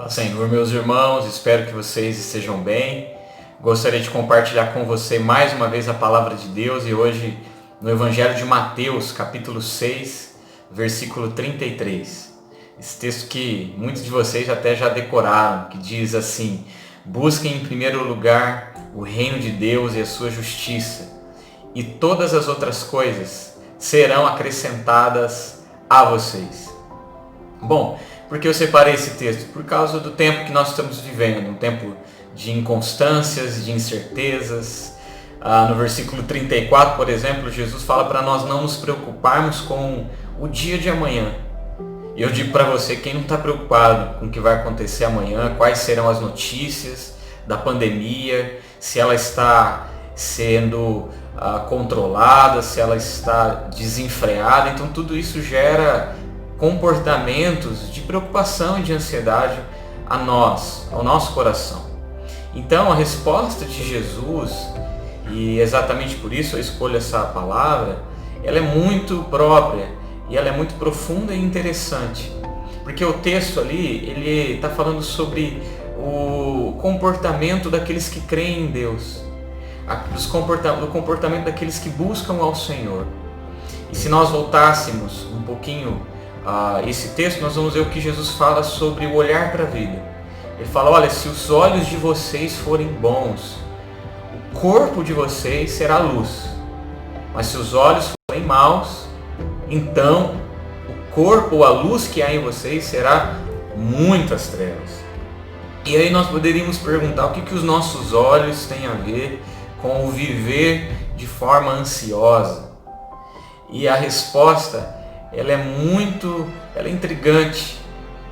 Senhor, meus irmãos, espero que vocês estejam bem. Gostaria de compartilhar com você mais uma vez a palavra de Deus e hoje no Evangelho de Mateus, capítulo 6, versículo 33. Esse texto que muitos de vocês até já decoraram, que diz assim: busquem em primeiro lugar o reino de Deus e a sua justiça, e todas as outras coisas serão acrescentadas a vocês. Bom, por que eu separei esse texto? Por causa do tempo que nós estamos vivendo, um tempo de inconstâncias, de incertezas. No versículo 34, por exemplo, Jesus fala para nós não nos preocuparmos com o dia de amanhã. E eu digo para você, quem não está preocupado com o que vai acontecer amanhã, quais serão as notícias da pandemia, se ela está sendo controlada, se ela está desenfreada, então tudo isso gera comportamentos de preocupação e de ansiedade a nós, ao nosso coração. Então a resposta de Jesus, e exatamente por isso eu escolho essa palavra, ela é muito própria e ela é muito profunda e interessante, porque o texto ali, ele está falando sobre o comportamento daqueles que creem em Deus, do comportamento daqueles que buscam ao Senhor. E se nós voltássemos um pouquinho esse texto, nós vamos ver o que Jesus fala sobre o olhar para a vida. Ele fala: olha, se os olhos de vocês forem bons, o corpo de vocês será luz. Mas se os olhos forem maus, então o corpo ou a luz que há em vocês será muitas trevas. E aí nós poderíamos perguntar o que os nossos olhos têm a ver com o viver de forma ansiosa. E a resposta ela é intrigante,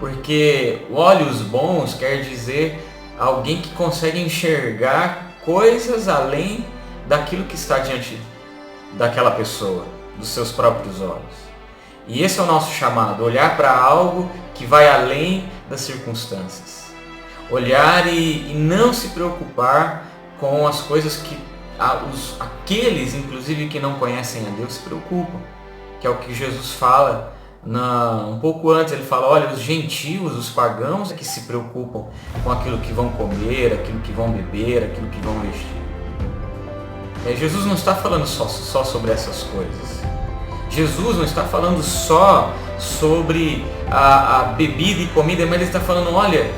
porque olhos bons quer dizer alguém que consegue enxergar coisas além daquilo que está diante daquela pessoa, dos seus próprios olhos. E esse é o nosso chamado, olhar para algo que vai além das circunstâncias. Olhar e não se preocupar com as coisas que aqueles, inclusive, que não conhecem a Deus se preocupam. Que é o que Jesus fala um pouco antes. Ele fala: olha, os gentios, os pagãos é que se preocupam com aquilo que vão comer, aquilo que vão beber, aquilo que vão vestir. Jesus não está falando só sobre essas coisas. Jesus não está falando só sobre a bebida e comida, mas ele está falando: olha,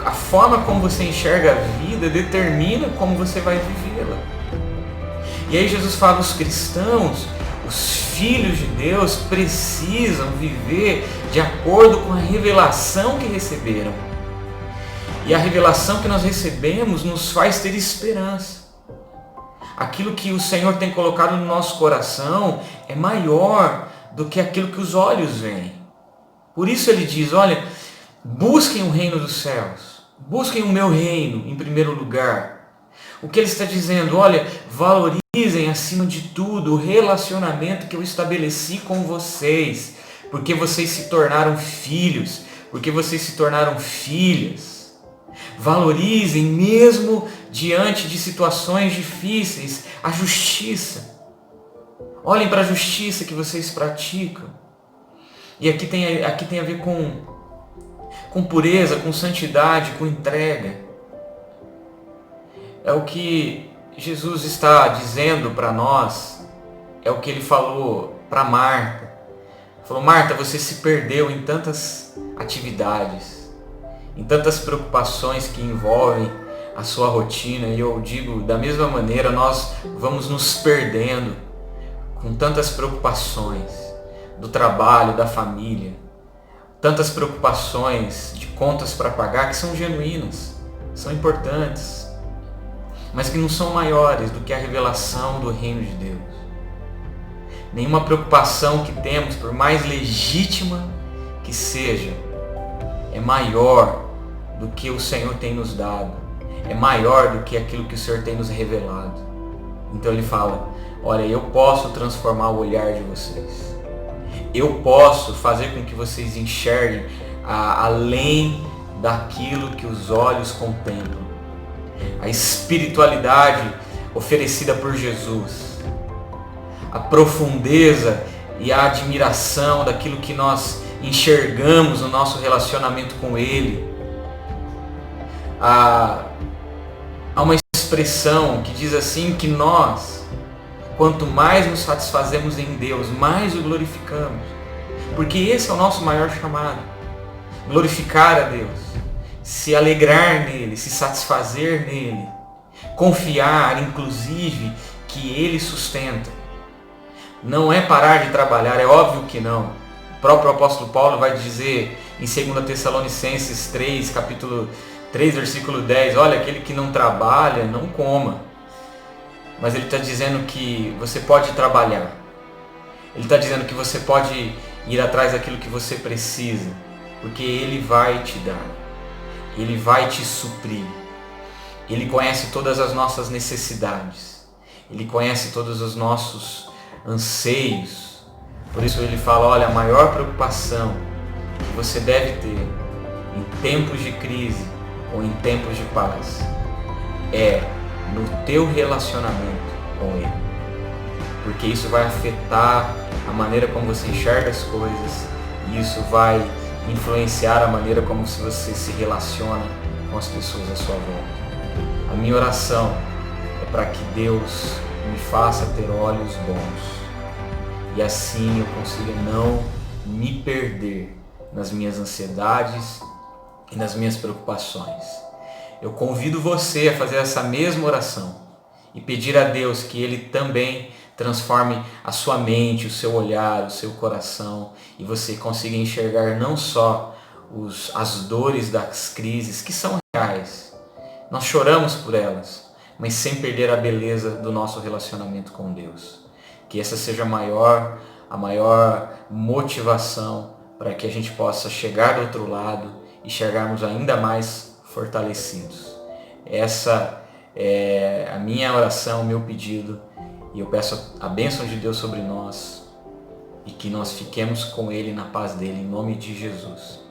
a forma como você enxerga a vida determina como você vai vivê-la. E aí Jesus fala: os cristãos, os filhos de Deus precisam viver de acordo com a revelação que receberam. E a revelação que nós recebemos nos faz ter esperança. Aquilo que o Senhor tem colocado no nosso coração é maior do que aquilo que os olhos veem. Por isso ele diz: olha, busquem o reino dos céus, busquem o meu reino em primeiro lugar. O que ele está dizendo? Olha, valorizem acima de tudo o relacionamento que eu estabeleci com vocês, porque vocês se tornaram filhos, porque vocês se tornaram filhas. Valorizem mesmo diante de situações difíceis a justiça. Olhem para a justiça que vocês praticam. E aqui tem a ver com pureza, com santidade, com entrega. É o que Jesus está dizendo para nós, é o que ele falou para Marta. Ele falou: Marta, você se perdeu em tantas atividades, em tantas preocupações que envolvem a sua rotina. E eu digo, da mesma maneira, nós vamos nos perdendo com tantas preocupações do trabalho, da família, tantas preocupações de contas para pagar que são genuínas, são importantes, mas que não são maiores do que a revelação do reino de Deus. Nenhuma preocupação que temos, por mais legítima que seja, é maior do que o Senhor tem nos dado, é maior do que aquilo que o Senhor tem nos revelado. Então ele fala: olha, eu posso transformar o olhar de vocês, eu posso fazer com que vocês enxerguem além daquilo que os olhos contemplam. A espiritualidade oferecida por Jesus, a profundeza e a admiração daquilo que nós enxergamos no nosso relacionamento com Ele, Há uma expressão que diz assim que nós, quanto mais nos satisfazemos em Deus, mais o glorificamos. Porque esse é o nosso maior chamado. Glorificar a Deus, se alegrar nele, se satisfazer nele, confiar, inclusive, que ele sustenta. Não é parar de trabalhar, é óbvio que não. O próprio apóstolo Paulo vai dizer em 2 Tessalonicenses 3, capítulo 3, versículo 10, olha, aquele que não trabalha, não coma. Mas ele está dizendo que você pode trabalhar. Ele está dizendo que você pode ir atrás daquilo que você precisa, porque ele vai te dar. Ele vai te suprir. Ele conhece todas as nossas necessidades. Ele conhece todos os nossos anseios. Por isso ele fala, olha, a maior preocupação que você deve ter em tempos de crise ou em tempos de paz é no teu relacionamento com ele. Porque isso vai afetar a maneira como você enxerga as coisas e isso vai influenciar a maneira como você se relaciona com as pessoas à sua volta. A minha oração é para que Deus me faça ter olhos bons e assim eu consiga não me perder nas minhas ansiedades e nas minhas preocupações. Eu convido você a fazer essa mesma oração e pedir a Deus que Ele também transforme a sua mente, o seu olhar, o seu coração e você consiga enxergar não só as dores das crises que são reais, nós choramos por elas, mas sem perder a beleza do nosso relacionamento com Deus. Que essa seja a maior motivação para que a gente possa chegar do outro lado e chegarmos ainda mais fortalecidos. Essa é a minha oração, o meu pedido, e eu peço a bênção de Deus sobre nós e que nós fiquemos com Ele na paz dele, em nome de Jesus.